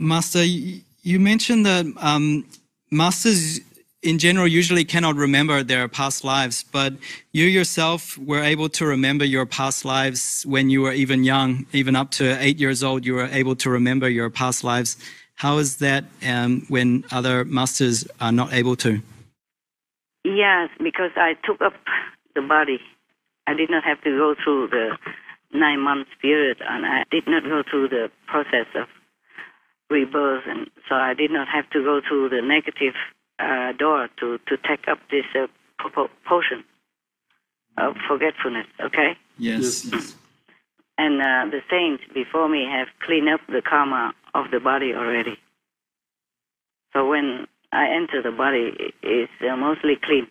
Master, you mentioned that masters in general usually cannot remember their past lives, but you yourself were able to remember your past lives when you were even young, even up to 8 years old, you were able to remember your past lives. How is that when other masters are not able to? Yes, because I took up the body. I did not have to go through the 9 months period, and I did not go through the process of rebirth, and so I did not have to go through the negative door to take up this potion of forgetfulness, okay? Yes. And the saints before me have cleaned up the karma of the body already. So when I enter the body, it's mostly clean.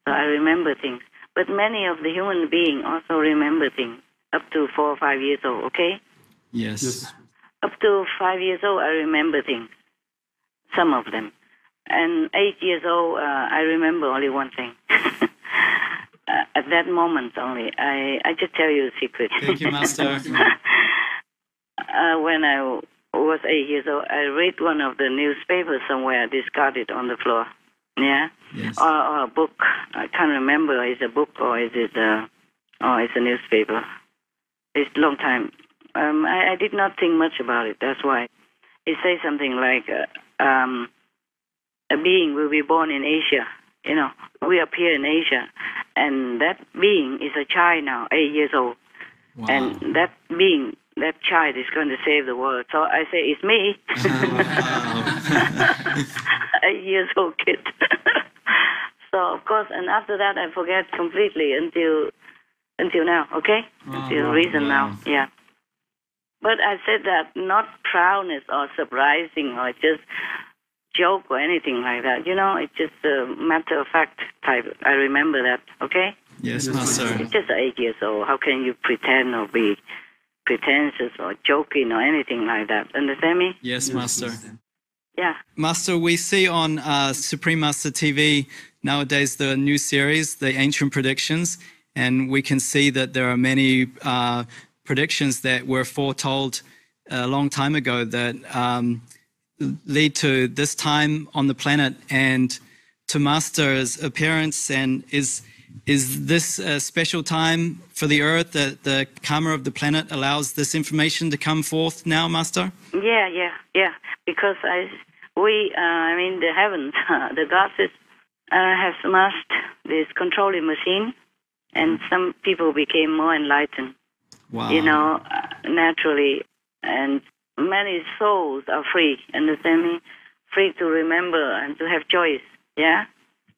So I remember things. But many of the human beings also remember things up to 4 or 5 years old, okay? Yes. Up to 5 years old, I remember things, some of them. And 8 years old, I remember only one thing. At that moment only, I just tell you a secret. Thank you, Master. When I was 8 years old, I read one of the newspapers somewhere, discarded on the floor. Yeah? Yes. Or a book. I can't remember. Is it a book or is it it's a newspaper. It's a long time. I did not think much about it. That's why. It says something like, a being will be born in Asia. You know, we appear in Asia. And that being is a child now, 8 years old. Wow. And that being, that child is going to save the world. So I say, it's me. 8 years old kid. So, of course, and after that, I forget completely until now, okay? Until reason now, yeah. But I said that not proudness or surprising or just joke or anything like that. You know, it's just a matter of fact type. I remember that, okay? Yes, Master. It's just 8 years old. How can you pretend or be pretentious or joking or anything like that? Understand me? Yes, Master. Yeah. Master, we see on Supreme Master TV nowadays the new series, The Ancient Predictions, and we can see that there are many predictions that were foretold a long time ago that lead to this time on the planet and to Master's appearance. And is this a special time for the Earth that the karma of the planet allows this information to come forth now, Master? Yeah. Because the heavens, the goddess have smashed this controlling machine, and some people became more enlightened. Wow. You know, naturally, and many souls are free, understand me? Free to remember and to have choice, yeah?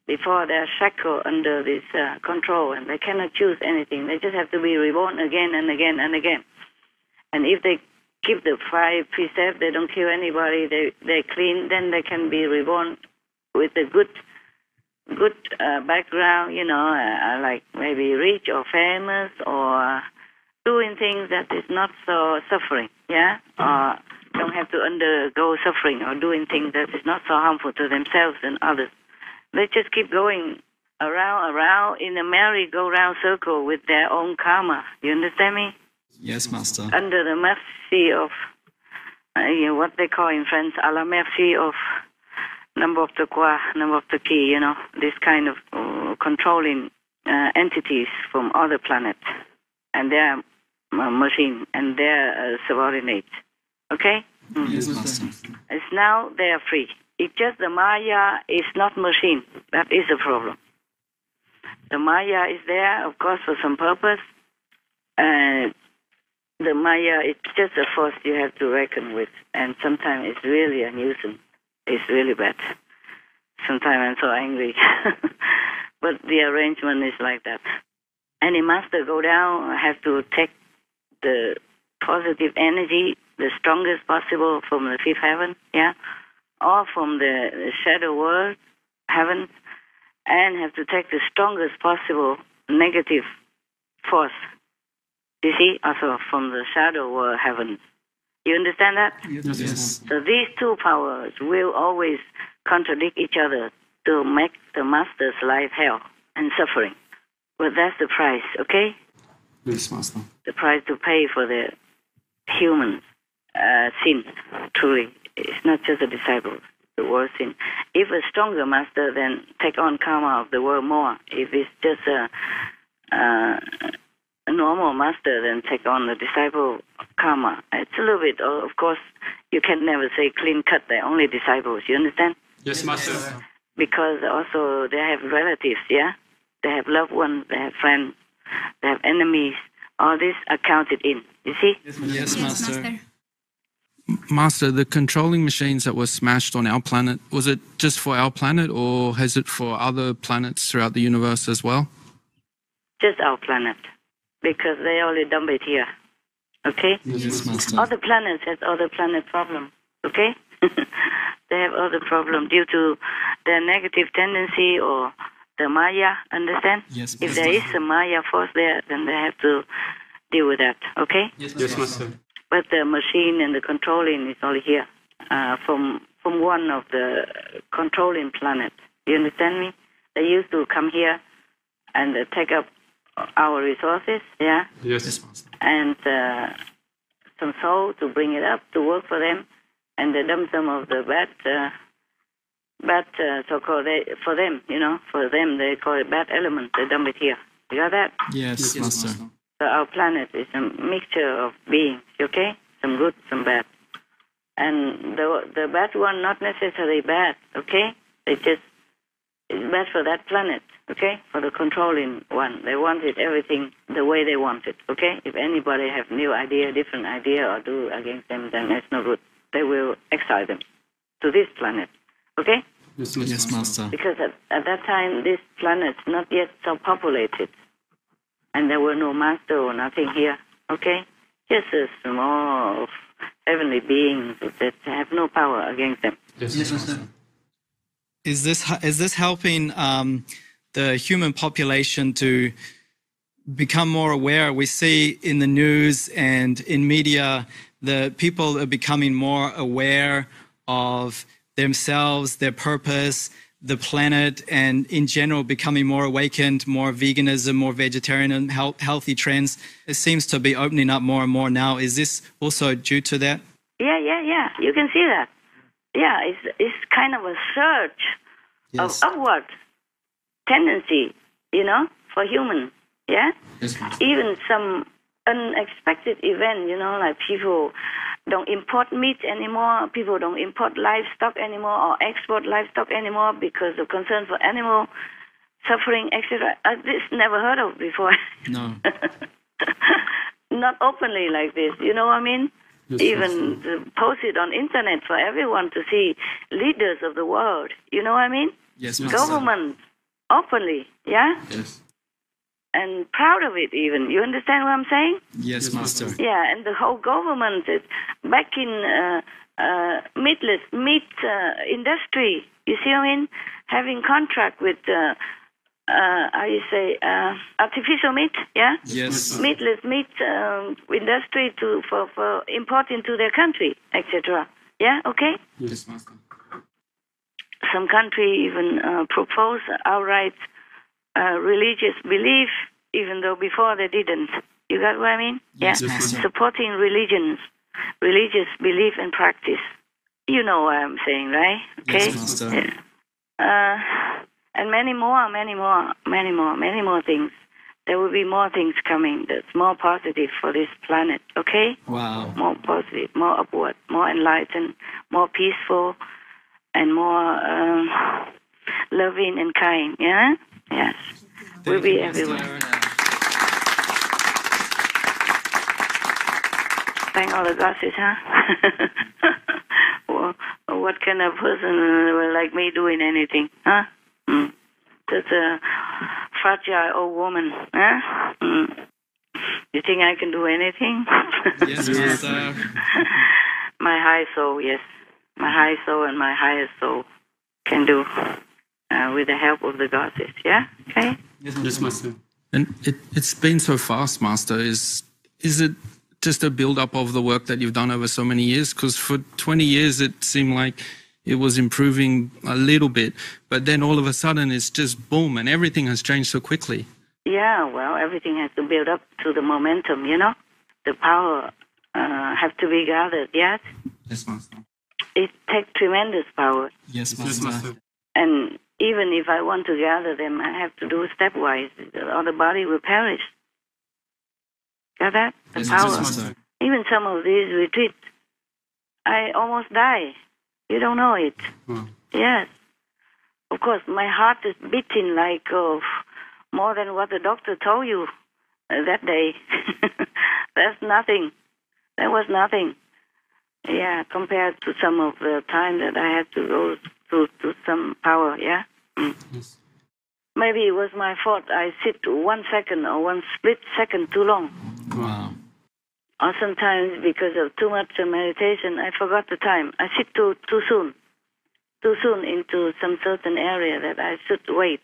Before they're shackled under this control, and they cannot choose anything. They just have to be reborn again and again and again. And if they keep the 5 precepts, they don't kill anybody, they clean, then they can be reborn with a good background, you know, like maybe rich or famous or doing things that is not so suffering, yeah? Or don't have to undergo suffering or doing things that is not so harmful to themselves and others. They just keep going around in a merry-go-round circle with their own karma. You understand me? Yes, Master. Under the mercy of, what they call in French, à la merci of n'importe quoi, n'importe qui, you know, this kind of controlling entities from other planets. And their machine and their subordinates. Okay? Yes, Master. It's now they are free. It's just the Maya is not machine. That is the problem. The Maya is there, of course, for some purpose. The Maya, it's just a force you have to reckon with. And sometimes it's really a nuisance. It's really bad. Sometimes I'm so angry. But the arrangement is like that. Any master go down have to take the positive energy, the strongest possible from the 5th heaven, yeah? Or from the shadow world, heaven, and have to take the strongest possible negative force, you see, also from the shadow world, heaven. You understand that? Yes. So these two powers will always contradict each other to make the master's life hell and suffering. But that's the price, okay? Yes, Master. The price to pay for the human sin, truly. It's not just the disciples. The world sin. If a stronger master, then take on karma of the world more. If it's just a normal master, then take on the disciple karma. It's a little bit, of course, you can never say clean cut, they're only disciples, you understand? Yes, Master. Because also they have relatives, yeah? They have loved ones, they have friends, they have enemies. All this are counted in, you see? Yes, Master. Master, the controlling machines that were smashed on our planet, was it just for our planet or has it for other planets throughout the universe as well? Just our planet. Because they only dump it here. Okay? Yes, Master. Other planets have other planet problem. Okay? They have other problem due to their negative tendency or the Maya, understand? Yes, if there is a Maya force there, then they have to deal with that. Okay? Yes, Master. But the machine and the controlling is only here. From one of the controlling planets. You understand me? They used to come here and take up our resources, yeah? Yes, Master. And some soul to bring it up to work for them, and they dump some of the bad so-called, for them, you know, for them they call it bad element, they dump it here. You got that? Yes, Master. So our planet is a mixture of beings, okay? Some good, some bad. And the bad one, not necessarily bad, okay? It's bad for that planet, okay? For the controlling one. They wanted everything the way they want it, okay? If anybody have new idea, different idea, or do against them, then it's no good. They will exile them to this planet, okay? Yes, Master. Because at that time, this planet's not yet so populated. And there were no master or nothing here, okay? Just a small heavenly beings that have no power against them. Yes, Master. Is this helping the human population to become more aware? We see in the news and in media, the people are becoming more aware of themselves, their purpose, the planet, and in general becoming more awakened, more veganism, more vegetarian, healthy trends. It seems to be opening up more and more now. Is this also due to that? Yeah. You can see that. Yeah, it's kind of a surge of upward tendency, you know, for humans, yeah? Yes, even some unexpected event, you know, like people don't import meat anymore, people don't import livestock anymore or export livestock anymore because of concern for animal suffering, etc. This never heard of before. No. Not openly like this, you know what I mean? Yes, even post it on internet for everyone to see, leaders of the world, you know what I mean? Yes, Master. Government, openly, yeah? Yes. And proud of it even. You understand what I'm saying? Yes, Master. Yeah, and the whole government is backing meatless meat industry. You see what I mean? Having contract with, how you say, artificial meat, yeah? Yes. Meatless meat industry for importing to their country, etc. Yeah, okay? Yes, Master. Some country even propose outright religious belief, even though before they didn't. You got what I mean? Yes, yeah. Master. Supporting religions, religious belief and practice. You know what I'm saying, right? Okay. Yes, Master. Yeah. And many more things. There will be more things coming that's more positive for this planet. Okay. Wow. More positive, more upward, more enlightened, more peaceful, and more loving and kind. Yeah. Yes. We'll be everywhere. Thank all the goddesses, huh? Well, what kind of person like me doing anything, huh? Just a fragile old woman, huh? You think I can do anything? Yes, Master. My high soul, yes. My high soul and my highest soul can do. With the help of the goddess, yeah? Okay? Yes, Master. And it's been so fast, Master. Is it just a build-up of the work that you've done over so many years? Because for 20 years, it seemed like it was improving a little bit, but then all of a sudden, it's just boom, and everything has changed so quickly. Yeah, well, everything has to build up to the momentum, you know? The power have to be gathered, yes? Yes, Master. it takes tremendous power. Yes, Master. And even if I want to gather them, I have to do stepwise, or the body will perish. Got that? The Yes, power. Master. Even some of these retreats, I almost die. You don't know it. Wow. Yes. Of course, my heart is beating like more than what the doctor told you that day. That's nothing. That was nothing. Yeah, compared to some of the time that I had to go to some power, yeah? Yes. Maybe it was my fault. I sit 1 second or 1 split second too long. Wow. Or sometimes because of too much meditation, I forgot the time. I sit too soon into some certain area that I should wait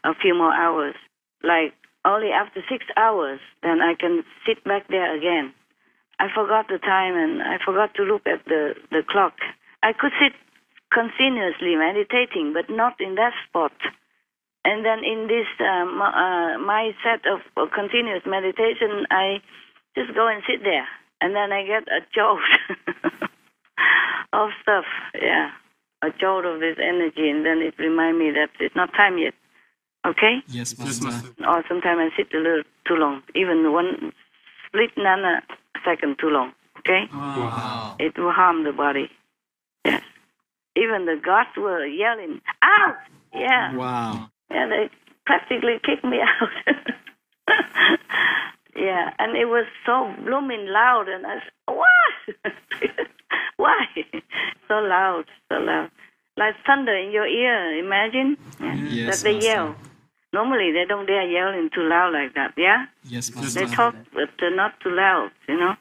a few more hours. Like only after 6 hours, then I can sit back there again. I forgot the time and I forgot to look at the clock. I could sit continuously meditating, but not in that spot. And then in this my set of continuous meditation, I just go and sit there, and then I get a jolt of stuff. Yeah, a jolt of this energy, and then it reminds me that it's not time yet. Okay? Yes, Master. Or sometimes I sit a little too long, even 1 split nanosecond too long. Okay? Wow. It will harm the body. Yes. Even the gods were yelling, "Out!" Yeah. Wow. Yeah, they practically kicked me out. Yeah, and it was so blooming loud, and I said, "What? Why? So loud, so loud. Like thunder in your ear, imagine? Yeah. Yes, that they Master. yell. Normally, they don't dare yelling too loud like that, yeah? Yes, Master. They talk, but not too loud, you know?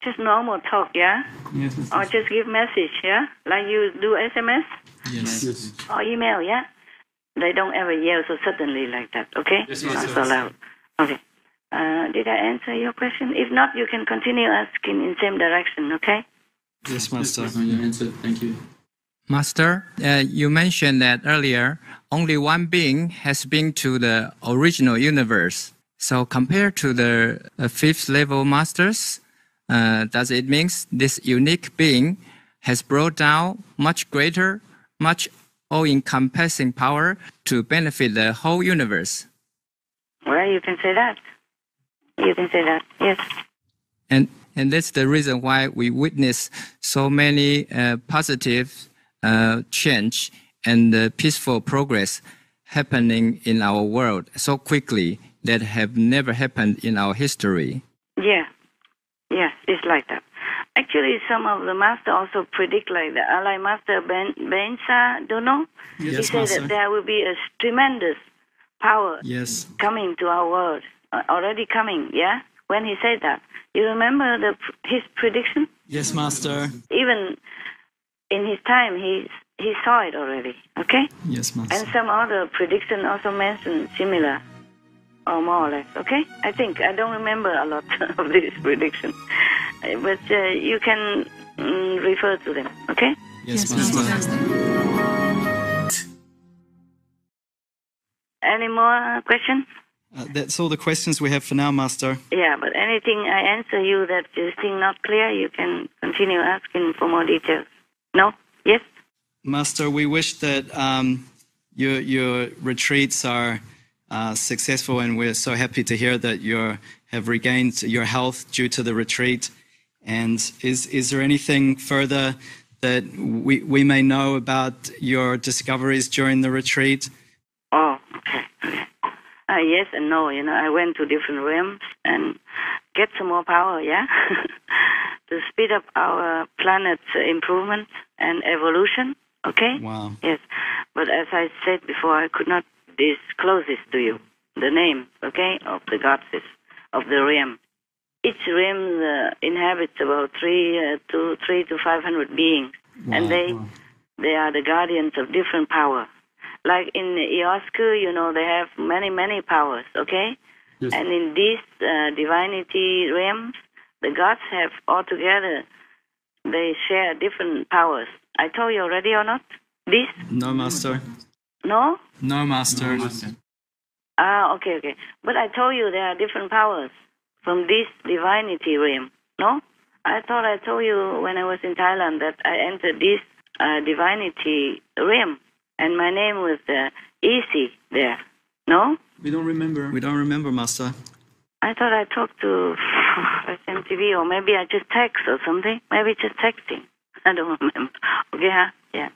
Just normal talk, yeah? Yes. Or just give message, yeah? Like you do SMS Yes. or email, yeah? They don't ever yell so suddenly like that, okay? Yes, Not yes, so yes. loud. Okay. Did I answer your question? If not, you can continue asking in same direction, okay? Yes, Master. You answered. Thank you. Master, you mentioned that earlier only one being has been to the original universe. So compared to the fifth level masters, does it mean this unique being has brought down much greater, much all-encompassing power to benefit the whole universe? Well, you can say that. You can say that, yes. And that's the reason why we witness so many positive change and peaceful progress happening in our world so quickly that have never happened in our history. Yeah. Yes, it's like that. Actually, some of the master also predict like that. Like Master Bensa, don't know? Yes, he said Master. that there will be a tremendous power Yes. coming to our world. Already coming, yeah? When he said that. You remember his prediction? Yes, Master. Even in his time, he saw it already, okay? Yes, And Master. some other prediction also mentioned similar, or more or less, okay? I think, I don't remember a lot of this prediction. But you can refer to them, okay? Yes, Master. Any more questions? That's all the questions we have for now, Master. Yeah, but anything I answer you that you think not clear, you can continue asking for more details. No? Yes? Master, we wish that your retreats are successful, and we're so happy to hear that you have regained your health due to the retreat. And is there anything further that we may know about your discoveries during the retreat? Oh, okay. Yes and no. You know, I went to different realms and get some more power, yeah? To speed up our planet's improvement and evolution, okay? Wow. Yes. But as I said before, I could not disclose this to you, the name, okay, of the goddess of the realm. Each realm inhabits about 300 to 500 beings, and they are the guardians of different power. Like in Iosku, you know, they have many powers, okay? Yes. And in these divinity realms, the gods have altogether, they share different powers. I told you already or not? This? No, Master. No? No, Master. Okay. But I told you there are different powers from this divinity realm, no? I thought I told you when I was in Thailand that I entered this divinity realm, and my name was Easy there. No? We don't remember. We don't remember, Master. I thought I talked to SMTV, or maybe I just text or something. Maybe just texting. I don't remember. Okay, huh? Yeah.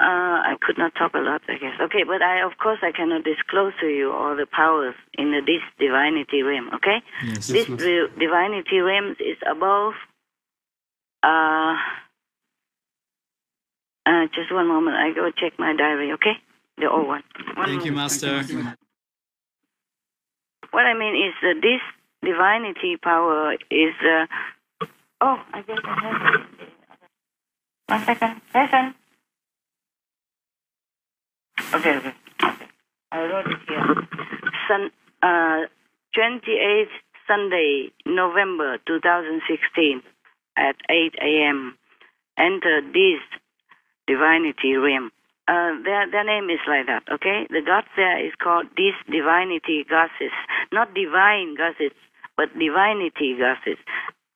I could not talk a lot, I guess. Okay, but of course I cannot disclose to you all the powers in this divinity realm, okay? Yes. This divinity realm is above... just one moment. I go check my diary, okay? The old one. Thank you, Master. What I mean is that this divinity power is... I guess I have it. 1 second. Listen. Okay. I wrote it here. 28th Sunday, November 2016 at 8 a.m. Enter this divinity realm. Their name is like that, okay? The gods there is called these divinity goddesses. Not divine goddesses, but divinity goddesses.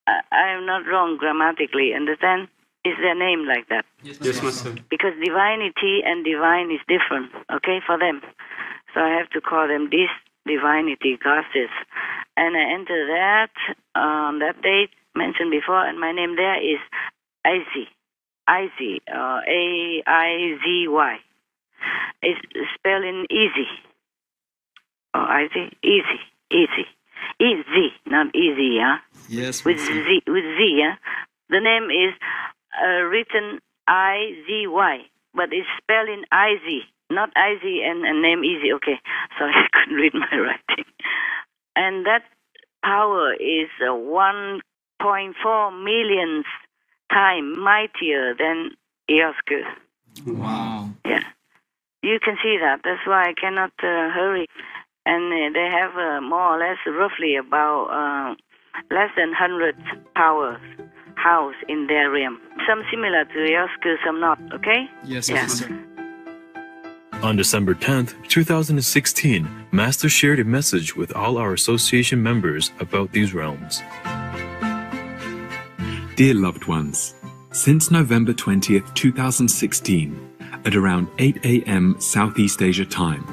I am not wrong grammatically, understand? Is their name like that? Yes, Master. Because divinity and divine is different, okay, for them. So I have to call them these divinity goddesses. And I enter that on that date mentioned before, and my name there is Izzy. Izzy, A-I-Z-Y. It's spelling easy. Oh, Izzy? Easy, not easy, yeah? Yes, With Master. Z, yeah? The name is written I-Z-Y, but it's spelling I-Z, not I-Z and name easy. Okay, sorry, I couldn't read my writing. And that power is 1.4 millionth time mightier than Eosku. Wow. Yeah, you can see that. That's why I cannot hurry. And they have more or less, roughly about less than 100 powers house in their realm. Some similar to Eosku, some not. Okay? Yes, Yeah. Master. On December 10th, 2016, Master shared a message with all our association members about these realms. Dear loved ones, since November 20th, 2016, at around 8 a.m. Southeast Asia time,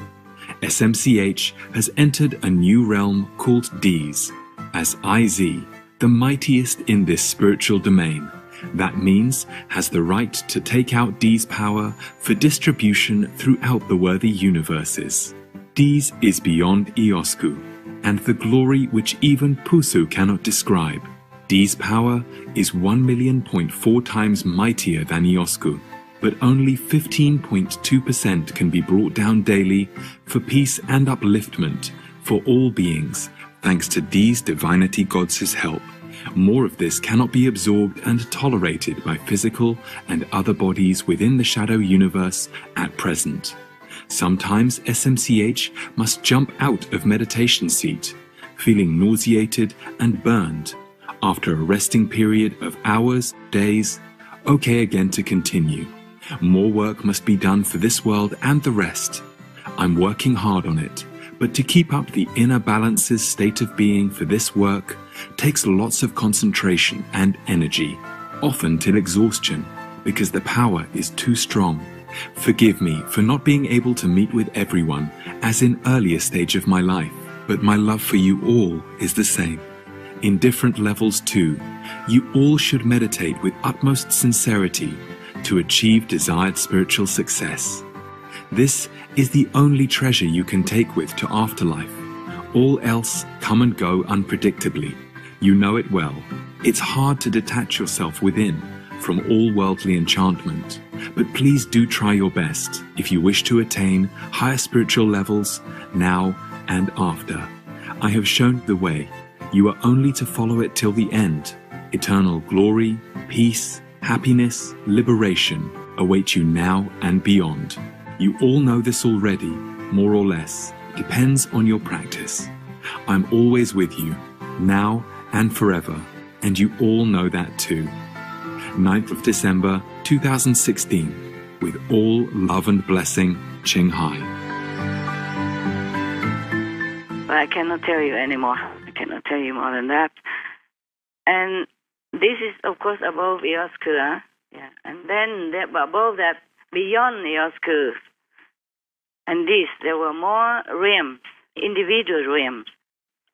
SMCH has entered a new realm called Ds, as IZ, the mightiest in this spiritual domain. That means has the right to take out D's power for distribution throughout the worthy universes. D's is beyond Eosku, and the glory which even Pusu cannot describe. D's power is 1,000,000.4 times mightier than Eosku, but only 15.2% can be brought down daily for peace and upliftment for all beings, thanks to D's divinity goddess' help. More of this cannot be absorbed and tolerated by physical and other bodies within the shadow universe at present. Sometimes SMCH must jump out of meditation seat, feeling nauseated and burned. After a resting period of hours, days, okay again to continue. More work must be done for this world and the rest. I'm working hard on it, but to keep up the inner balance's state of being for this work takes lots of concentration and energy, often till exhaustion, because the power is too strong. Forgive me for not being able to meet with everyone as in earlier stage of my life, but my love for you all is the same. In different levels too, you all should meditate with utmost sincerity to achieve desired spiritual success. This is the only treasure you can take with to afterlife. All else come and go unpredictably. You know it well. It's hard to detach yourself within from all worldly enchantment, but please do try your best if you wish to attain higher spiritual levels now and after. I have shown the way. You are only to follow it till the end. Eternal glory, peace, happiness, liberation await you now and beyond. You all know this already, more or less. Depends on your practice. I'm always with you, now and forever, and you all know that too. 9th of December 2016, with all love and blessing, CHINGHAI. But I cannot tell you anymore. I cannot tell you more than that. And this is, of course, above Eosku, huh? Yeah. And then above that, beyond Eos curve, and this, there were more realms, individual realms,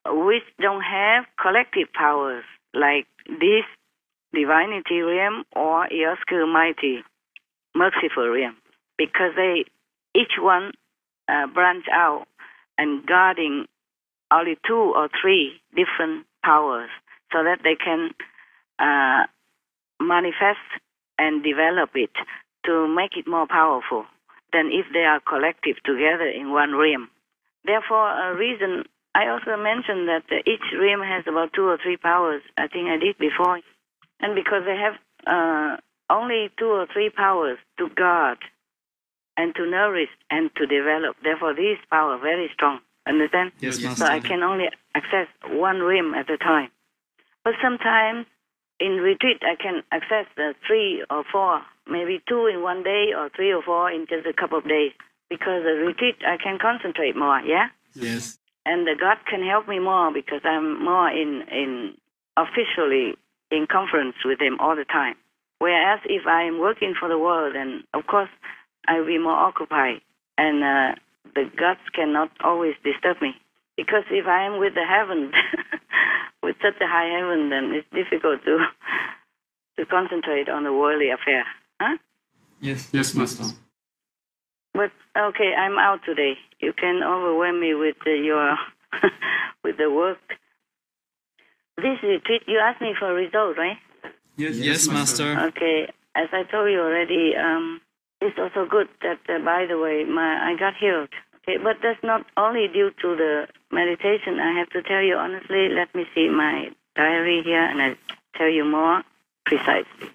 which don't have collective powers like this divinity realm or Eos curve mighty, merciful realm, because they each one branch out and guarding only 2 or 3 different powers so that they can manifest and develop it to make it more powerful than if they are collective together in one realm. Therefore, a reason I also mentioned that each realm has about 2 or 3 powers. I think I did before. And because they have only 2 or 3 powers to guard and to nourish and to develop. Therefore, these powers are very strong. Understand? Yes, Master. So I can only access one realm at a time. But sometimes in retreat, I can access the 3 or 4, maybe 2 in one day or 3 or 4 in just a couple of days. Because the retreat, I can concentrate more, yeah? Yes. And the God can help me more because I'm more in officially in conference with Him all the time. Whereas if I am working for the world, then of course I will be more occupied. And the gods cannot always disturb me. Because if I am with the heaven, with such a high heaven, then it's difficult to concentrate on the worldly affair. Huh? Yes, Master. But okay, I'm out today. You can overwhelm me with your with the work. This retreat, you asked me for a result, right? Yes, Master. Okay, as I told you already, it's also good that, by the way, I got healed. Okay, but that's not only due to the meditation. I have to tell you honestly. Let me see my diary here, and I tell you more precisely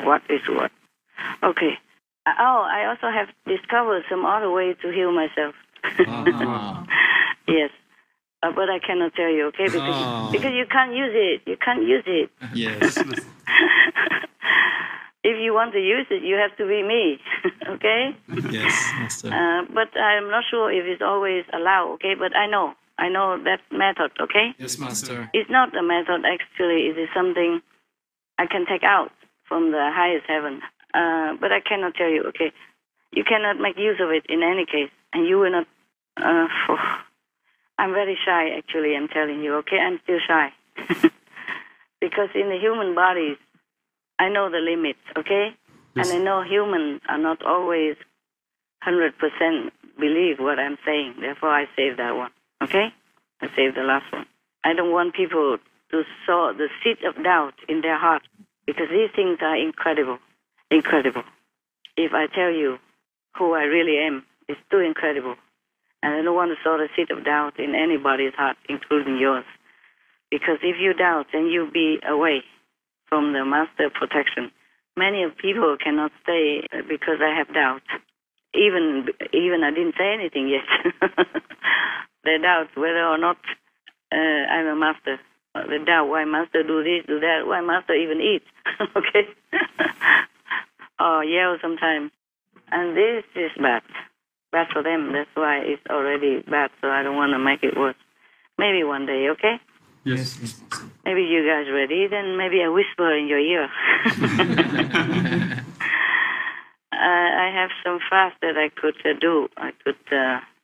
what is what. Okay. I also have discovered some other way to heal myself. Yes. But I cannot tell you, okay? Because you can't use it. You can't use it. Yes. If you want to use it, you have to be me, okay? Yes, Master. But I'm not sure if it's always allowed, okay? But I know that method, okay? Yes, Master. It's not a method, actually. It is something I can take out from the highest heaven. But I cannot tell you, okay? You cannot make use of it in any case, and you will not... I'm very shy, actually, I'm telling you, okay? I'm still shy. Because in the human bodies, I know the limits, okay? Yes. And I know humans are not always 100% believe what I'm saying. Therefore, I save that one, okay? I save the last one. I don't want people to sow the seed of doubt in their heart, because these things are incredible. Incredible. If I tell you who I really am, it's too incredible. And I don't want to sow the seed of doubt in anybody's heart, including yours. Because if you doubt, then you'll be away from the master protection. Many of people cannot stay because I have doubt. Even I didn't say anything yet. They doubt whether or not I'm a master. They doubt why master do this, do that, why master even eat. Okay? Or yell sometimes. And this is bad. Bad for them. That's why it's already bad, so I don't want to make it worse. Maybe one day, okay? Yes. Maybe you guys ready, then maybe I whisper in your ear. I have some fast that I could do. I could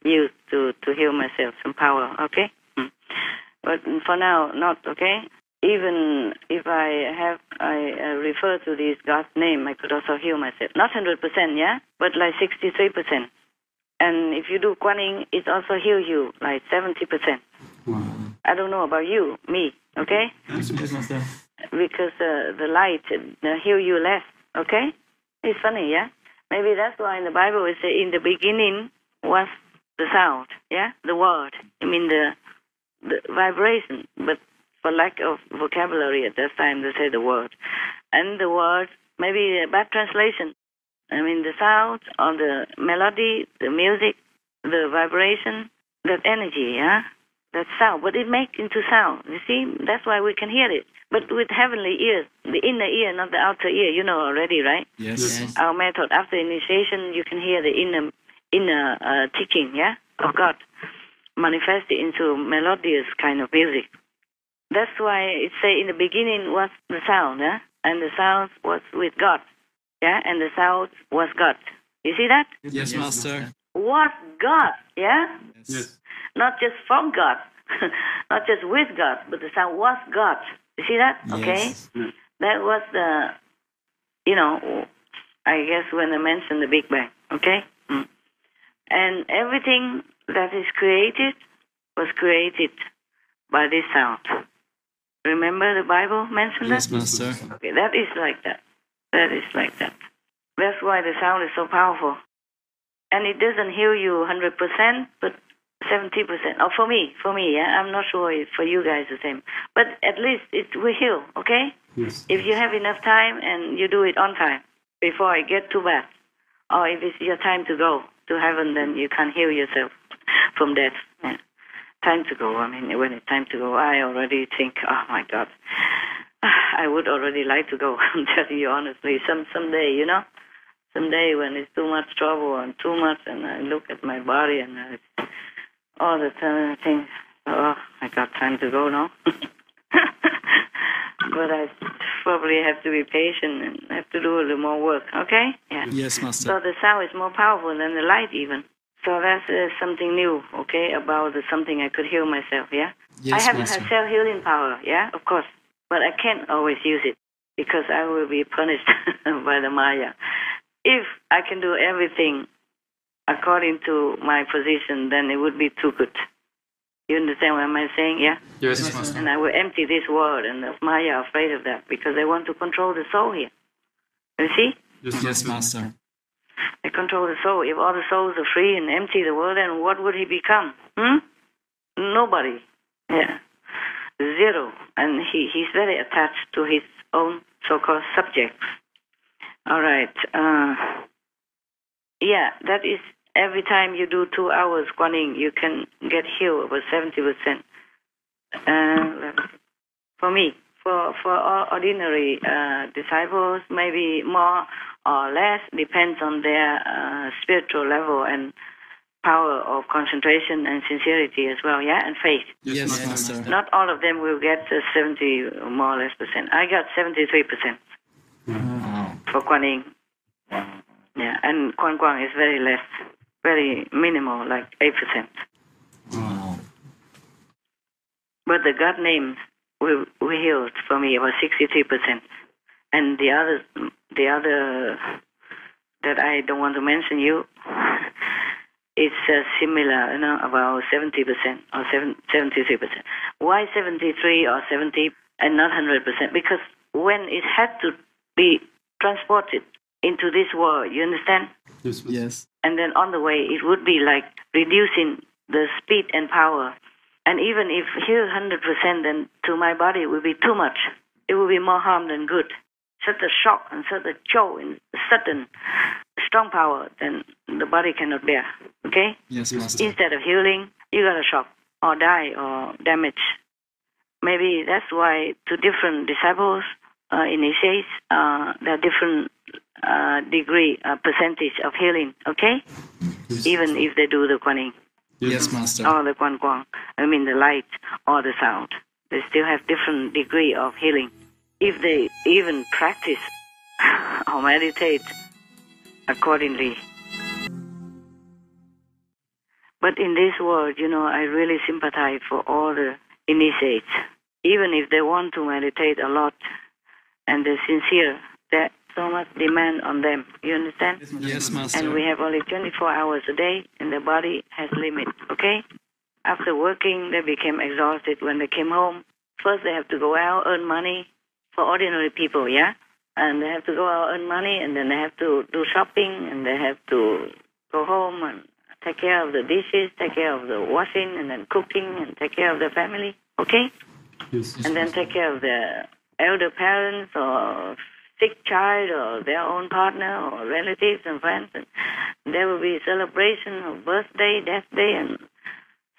use to heal myself, some power, okay? But for now, not, okay? Even if I refer to this God's name, I could also heal myself. Not 100%, yeah? But like 63%. And if you do Kuan Yin, it also heal you like 70%. Wow. I don't know about you, me, okay? Yes, Master. Because the light heal you less, okay? It's funny, yeah? Maybe that's why in the Bible it says in the beginning was the sound, yeah? The word. I mean the vibration, but for lack of vocabulary at that time they say the word. And the word, maybe a bad translation. I mean the sound or the melody, the music, the vibration, that energy, yeah? That sound, but it makes into sound. You see, that's why we can hear it. But with heavenly ears, the inner ear, not the outer ear, you know already, right? Yes. Our method, after initiation, you can hear the inner teaching, yeah, of God, manifested into melodious kind of music. That's why it say in the beginning was the sound, and the sound was with God. Yeah, and the sound was God. You see that? Yes, Master. Was God, yeah? Yes. Not just from God, not just with God, but the sound was God. You see that? Okay? Yes. That was the, I guess when I mentioned the Big Bang, okay? And everything that is created was created by this sound. Remember the Bible mentioned Yes, that? Master. Okay, that is like that. That is like that. That's why the sound is so powerful. And it doesn't heal you 100%, but 70%. Or for me, yeah. I'm not sure if for you guys the same. But at least it will heal, okay? Yes. If you have enough time and you do it on time, before it get too bad. Or if it's your time to go to heaven, then you can heal yourself from death. Yeah. Time to go. I mean, when it's time to go, I already think, oh my God, I would already like to go. I'm telling you honestly, someday, someday when it's too much trouble and too much, and I look at my body and all the time I think, oh, I got time to go now. But I probably have to be patient and have to do a little more work. Okay? Yeah. Yes, Master. So the sound is more powerful than the light even. So that's something new, okay, about something I could heal myself, yeah? Yes, I have Master. self-healing power, yeah, of course. But I can't always use it because I will be punished by the Maya. If I can do everything according to my position, then it would be too good. You understand what I'm saying, yeah? Yes, Master. And I will empty this world, and the Maya are afraid of that because they want to control the soul here. You see? Yes, Master. They control the soul. If all the souls are free and empty the world, then what would he become? Nobody. Yeah. Zero. And he's very attached to his own so-called subjects. All right. Yeah, that is every time you do 2 hours Guanyin, you can get healed over 70%. For me, for all ordinary disciples, maybe more or less, depends on their spiritual level and power of concentration and sincerity as well, yeah, and faith. Yes, Master. Not all of them will get 70 or more or less percent. I got 73% for Guanyin. Yeah, and Guan Guang is very less, very minimal, like 8%. Wow. But the God names we healed for me about 63%, and the other that I don't want to mention you, it's similar, about 70% or 73%. Why 73 or 70 and not 100%? Because when it had to be transported into this world, you understand? Yes. And then on the way, it would be like reducing the speed and power. And even if here 100%, then to my body it will be too much. It will be more harm than good. Such a shock and such a jolt and sudden strong power, then the body cannot bear. Okay? Yes, Master. Instead of healing, you got to shock or die or damage. Maybe that's why to different disciples, initiates, there are different degree, percentage of healing. Okay? Yes. Even if they do the Guanyin. Yes, Master. Or the Guan Guang, the light or the sound. They still have different degree of healing. If they even practice or meditate accordingly. But in this world, I really sympathize for all the initiates. Even if they want to meditate a lot and they're sincere, there's so much demand on them. You understand? Yes, Master. And we have only 24 hours a day, and the body has limit, okay? After working, they became exhausted when they came home. First, they have to go out, earn money for ordinary people, yeah? And they have to go out, earn money, and then they have to do shopping, and they have to go home and take care of the dishes, take care of the washing, and then cooking, and take care of the family, okay? Yes. And then take care of the elder parents or sick child or their own partner or relatives and friends. And there will be celebration of birthday, death day, and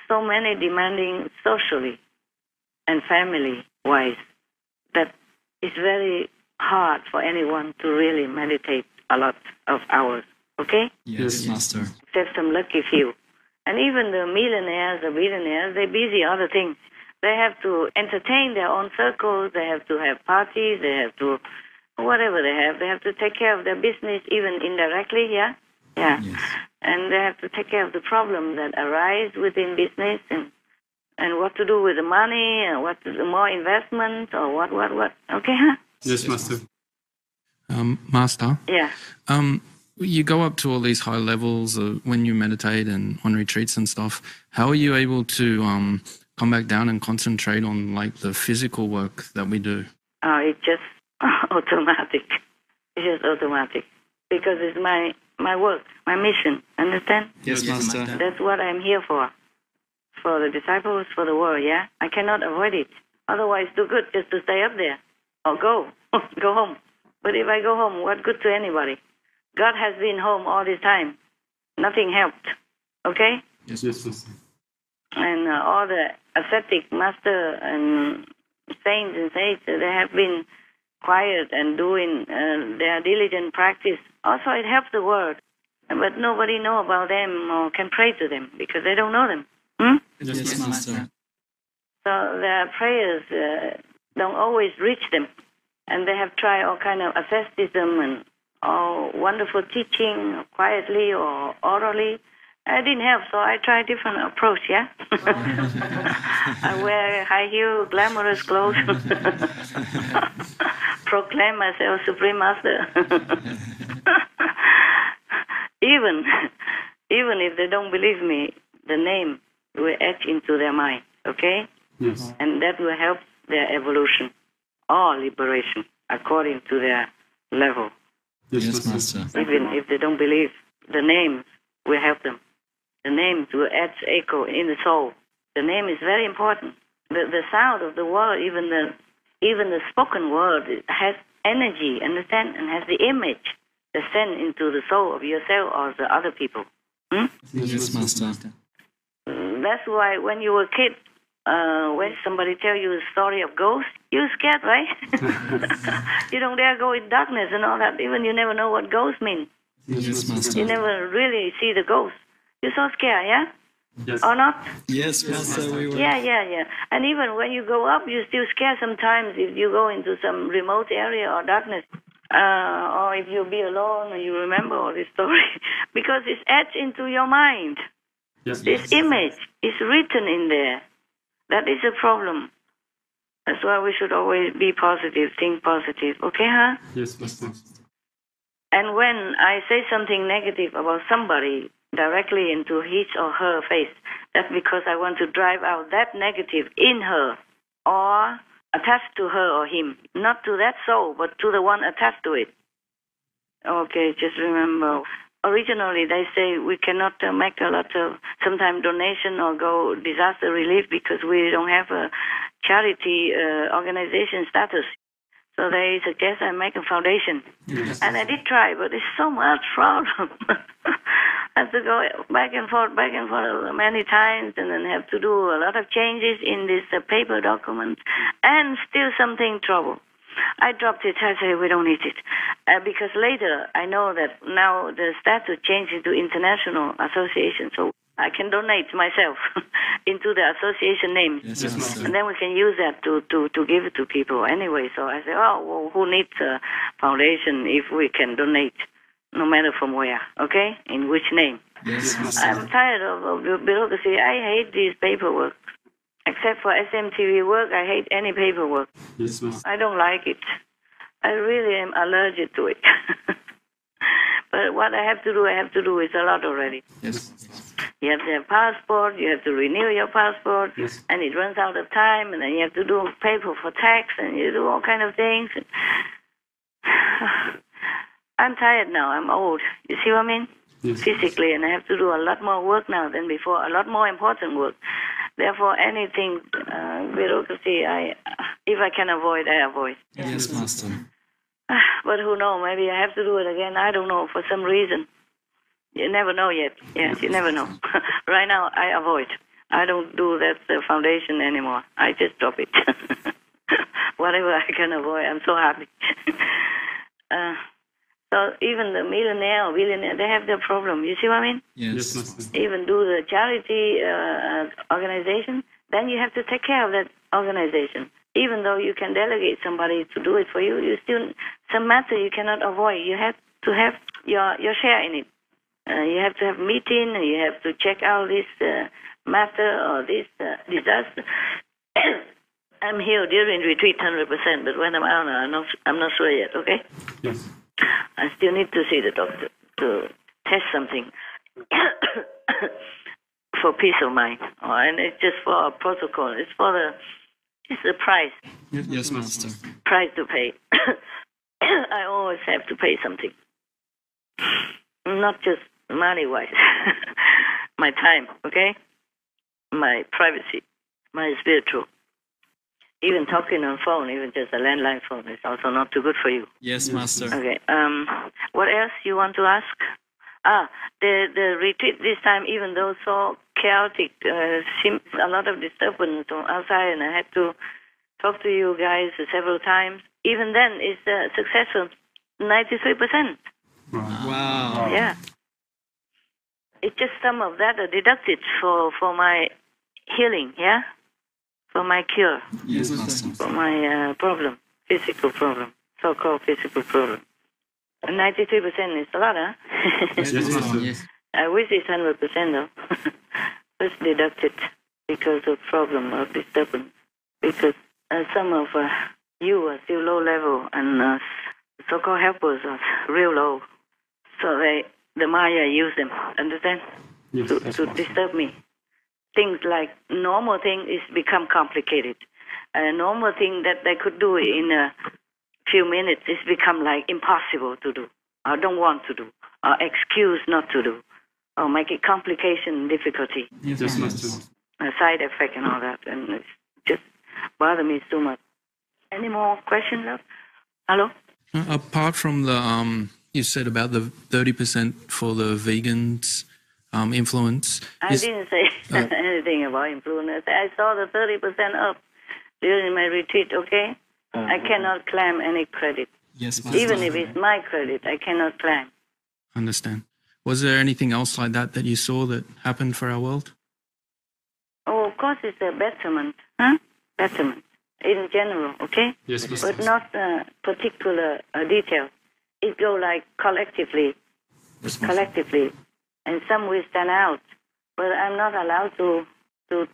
so many demanding socially and family-wise that it's very hard for anyone to really meditate a lot of hours, okay? Yes, Master. Except some lucky few. And even the millionaires, the billionaires, they're busy other things. They have to entertain their own circles, they have to have parties, they have to whatever they have to take care of their business even indirectly, yeah? Yeah. Yes. And they have to take care of the problems that arise within business and what to do with the money and what to do, more investment or what. Okay, huh? Yes, Master. Master? Yeah. You go up to all these high levels when you meditate and on retreats and stuff. How are you able to come back down and concentrate on like the physical work that we do? It's just automatic. It's just automatic because it's my work, my mission. Understand? Yes, Master. That's what I'm here for the disciples, for the world. Yeah, I cannot avoid it. Otherwise, too good just to stay up there or go home. But if I go home, what good to anybody? God has been home all this time. Nothing helped. Okay? Yes, Master. And all the ascetic master and saints and saints, they have been quiet and doing their diligent practice. Also, it helps the world. But nobody know about them or can pray to them because they don't know them. Yes, Master. So their prayers don't always reach them. And they have tried all kind of asceticism and all wonderful teaching, quietly or orally. I didn't help, so I tried different approach, yeah? I wear high heel, glamorous clothes. Proclaim myself Supreme Master. Even if they don't believe me, the name will etch into their mind, okay? Yes. And that will help their evolution or liberation according to their level. Yes, Master. Even if they don't believe, the name will help them. The name will add echo in the soul. The name is very important. The sound of the word, even the spoken word, has energy, understand, and has the image that sent into the soul of yourself or the other people. Yes, Master. That's why when you were a kid, when somebody tell you a story of ghosts, you're scared, right? You don't dare go in darkness and all that. Even you never know what ghosts mean. Yes, Master. You never really see the ghost. You're so scared, yeah? Yes. Or not? Yes, Master, we were. Yeah. And even when you go up, you're still scared sometimes if you go into some remote area or darkness. Or if you be alone and you remember all this story. Because it's etched into your mind. Yes. This image is written in there. That is a problem. That's why we should always be positive, think positive. Okay, huh? Yes, Master. And when I say something negative about somebody directly into his or her face, that's because I want to drive out that negative in her or attached to her or him. Not to that soul, but to the one attached to it. Okay, just remember. Originally, they say we cannot make a lot of sometimes donation or go disaster relief because we don't have a charity organization status. So they suggest I make a foundation. Yes. And I did try, but it's so much problem. I have to go back and forth many times and then have to do a lot of changes in this paper document and still something trouble. I dropped it. I said, we don't need it. Because later, I know that now the status changed into international association, so I can donate myself into the association name. Yes, Master. And then we can use that to give it to people anyway. So I said, oh, well, who needs a foundation if we can donate, no matter from where, okay? In which name? Yes, Master. I'm tired of bureaucracy. I hate this paperwork. Except for SMTV work, I hate any paperwork. Yes, Master. I don't like it. I really am allergic to it. But what I have to do is a lot already. Yes. You have to have passport, you have to renew your passport, Yes. and it runs out of time, and then you have to do paper for tax, and you do all kind of things. I'm tired now. I'm old. You see what I mean? Yes. Physically, and I have to do a lot more work now than before, a lot more important work. Therefore, anything bureaucracy, if I can avoid, I avoid. Yes, Master. But who knows? Maybe I have to do it again. I don't know, for some reason. You never know yet. Yes, you never know. Right now, I avoid. I don't do that foundation anymore. I just drop it. Whatever I can avoid, I'm so happy. So even the millionaire or billionaire, they have their problem. You see what I mean? Yes, Master. Even do the charity organization, then you have to take care of that organization. Even though you can delegate somebody to do it for you, you still some matter you cannot avoid. You have to have your share in it. You have to have meeting. You have to check out this matter or this disaster. I'm here during retreat 100%, but when I'm out, I'm not sure yet. Okay. Yes. I still need to see the doctor to test something for peace of mind. And it's just for a protocol. It's the price. Yes, Master. Price to pay. I always have to pay something. Not just money-wise. My time, okay? My privacy, my spiritual. Even talking on phone, even just a landline phone, is also not too good for you. Yes, Master. Okay. What else you want to ask? The retreat this time, even though so chaotic, seems a lot of disturbance from outside, and I had to talk to you guys several times. Even then, it's successful, 93%. Wow. Yeah. It's just some of that are deducted for my healing, yeah? For my cure. Yes, Master. For my problem, physical problem, so-called physical problem. 93% is a lot, huh? Yes, Master. Yes. I wish it's 100% though. It's deducted because of problem of disturbance. Because some of you are still low level and so-called helpers are real low. So the Maya use them, understand? Yes, To Master. disturb me. Things like normal thing is become complicated. A normal thing that they could do in a few minutes is become like impossible to do. I don't want to do. Or excuse not to do. Or make it complication, difficulty. Yes, Master. A side effect and all that. And it's just bother me so much. Any more questions, love? Hello? Apart from the you said about the 30% for the vegans influence. I didn't say anything about influence. I saw the 30% up during my retreat, okay? I cannot claim any credit. Yes, Master. Even if it's my credit, I cannot claim. Understand. Was there anything else like that you saw that happened for our world? Oh, of course, it's a betterment, huh? Betterment in general, okay? Yes, Master. But not particular detail. It go like collectively, and some will stand out. But I'm not allowed to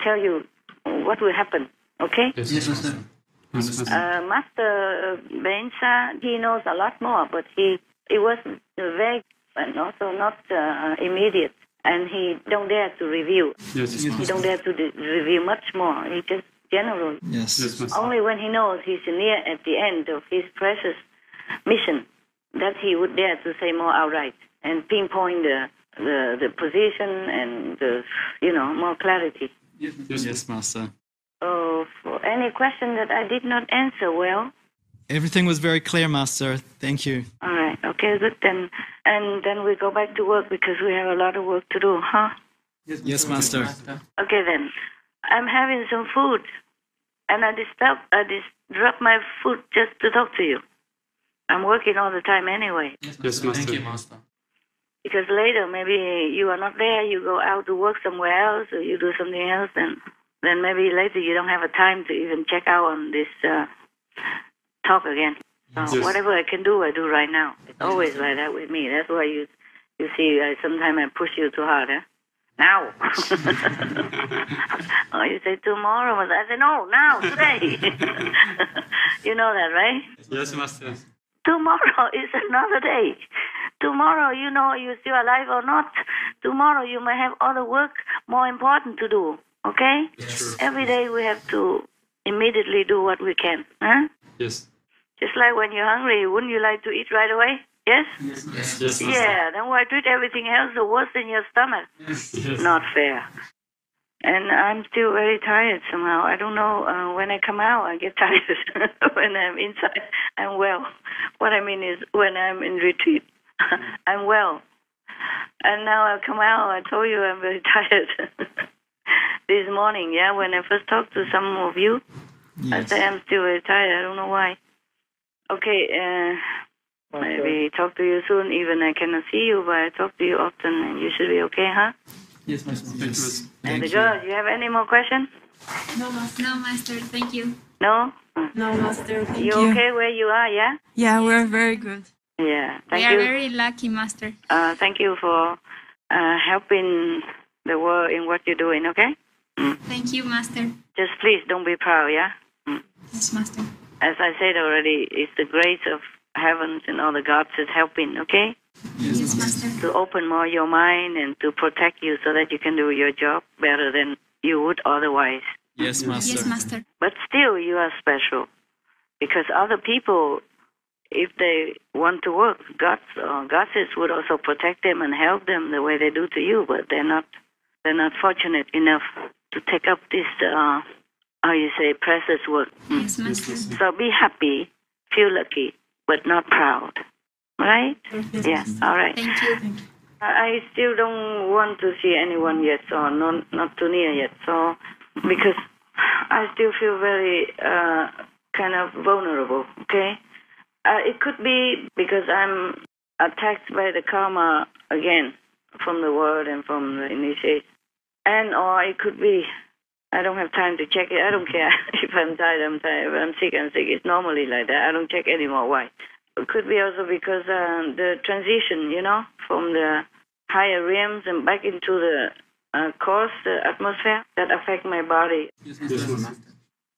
tell you what will happen, okay? Yes, Master. Yes, Master. Master Bensa, he knows a lot more, but it was vague and also not immediate, and he don't dare to review. Yes, He Master. don't dare to review much more. He just general. Yes. Yes, Master. Only when he knows he's near at the end of his precious mission that he would dare to say more outright and pinpoint the position and more clarity. Yes, Master. For any question that I did not answer well. Everything was very clear, Master. Thank you. All right. Okay, good then. And then we go back to work because we have a lot of work to do, huh? Yes, Master. Okay then. I'm having some food, and I dropped my food just to talk to you. I'm working all the time anyway. Yes, Master. Thank you, Master. Because later, maybe you are not there, you go out to work somewhere else, or you do something else, and then maybe later you don't have a time to even check out on this talk again. So Yes. whatever I can do, I do right now. It's always like that with me. That's why you see, sometimes I push you too hard, huh? Now. Or you say tomorrow, but I say no, now, today. You know that, right? Yes, Master. Tomorrow is another day. Tomorrow, you know you're still alive or not. Tomorrow you may have other work more important to do, okay? Yes. Every day we have to immediately do what we can, huh? Yes. Just like when you're hungry, wouldn't you like to eat right away? Yes? Yes, Master. Yeah, then why treat everything else the worse in your stomach? Yes. Not fair. And I'm still very tired somehow. I don't know, when I come out, I get tired. When I'm inside, I'm well. What I mean is when I'm in retreat, I'm well. And now I come out, I told you I'm very tired. This morning, yeah, when I first talked to some of you, I said I'm still very tired. I don't know why. Okay, maybe talk to you soon. Even I cannot see you, but I talk to you often, and you should be okay, huh? Yes, Master. Thank you, Master. And the girls, you have any more questions? No, Master. Thank you. No? No, Master. Thank You you. okay where you are, yeah? Yeah, we're very good. Yeah, We thank are you. very lucky, Master. Thank you for helping the world in what you're doing, okay? Thank you, Master. Just please don't be proud, yeah? Yes, Master. As I said already, it's the grace of heavens and all the gods is helping, okay? Yes, Master. To open more your mind and to protect you so that you can do your job better than you would otherwise. Yes, Master. Yes, Master. But still, you are special. Because other people, if they want to work, gods or goddesses would also protect them and help them the way they do to you, but they're not fortunate enough to take up this, how you say, precious work. Yes, Master. So be happy, feel lucky, but not proud. Right? Yeah, all right. Thank you. I still don't want to see anyone yet, so not too near yet. So, because I still feel very kind of vulnerable, okay? It could be because I'm attacked by the karma again from the world and from the initiate. And or it could be I don't have time to check it. I don't care. If I'm tired, I'm tired. If I'm sick, I'm sick. It's normally like that. I don't check anymore. Why? It could be also because the transition, from the higher realms and back into the course, the atmosphere, that affect my body. Yes, Master.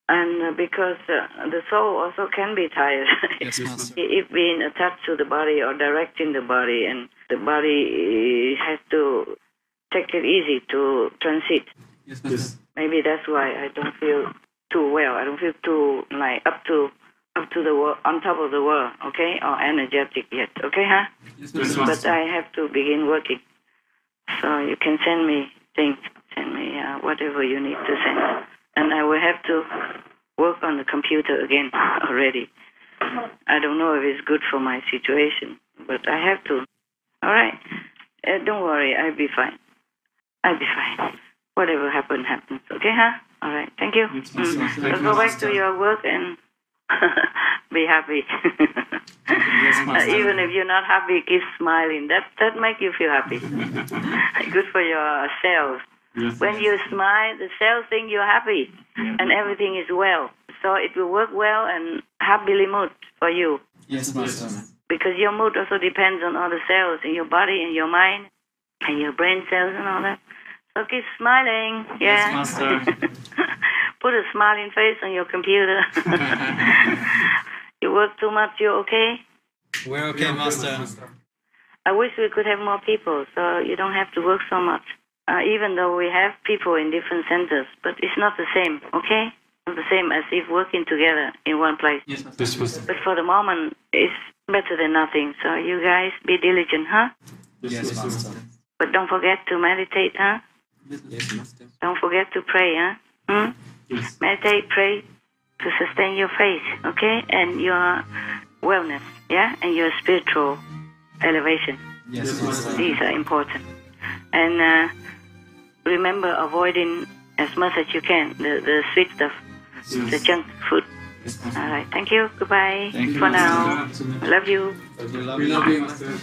And because the soul also can be tired. Yes, Master. If being attached to the body or directing the body, and the body has to take it easy to transit. Yes, Master. Maybe that's why I don't feel too well. I don't feel too up to the world, on top of the world, okay, or energetic yet, okay, huh? Yes, Master. But I have to begin working. So you can send me things, send me whatever you need to send, and I will have to work on the computer again already. I don't know if it's good for my situation, but I have to. All right, don't worry, I'll be fine. I'll be fine. Whatever happens, happens. Okay, huh? All right. Thank you. So go back to your work and be happy. Even if you're not happy, keep smiling. That makes you feel happy. Good for your cells. When you smile, the cells think you're happy and everything is well. So it will work well and happily mood for you. Yes, Master. Because your mood also depends on all the cells in your body and your mind and your brain cells and all that. So keep smiling, yeah. Yes, Master. Put a smiling face on your computer. You work too much, you're okay? We're okay, Master. I wish we could have more people, so you don't have to work so much. Even though we have people in different centers, but it's not the same, okay? Not the same as if working together in one place. Yes, Master. But for the moment, it's better than nothing. So you guys be diligent, huh? Yes, Master. But don't forget to meditate, huh? Yes, Master. Don't forget to pray, huh? Yes. Meditate, pray to sustain your faith, okay? And your wellness, yeah? And your spiritual elevation. Yes, Master. These are important. And remember avoiding as much as you can the sweet stuff, the junk food. Yes, All right. Thank you. Goodbye. Thank you, for Master. now. I love you. We love We you. love you, Master.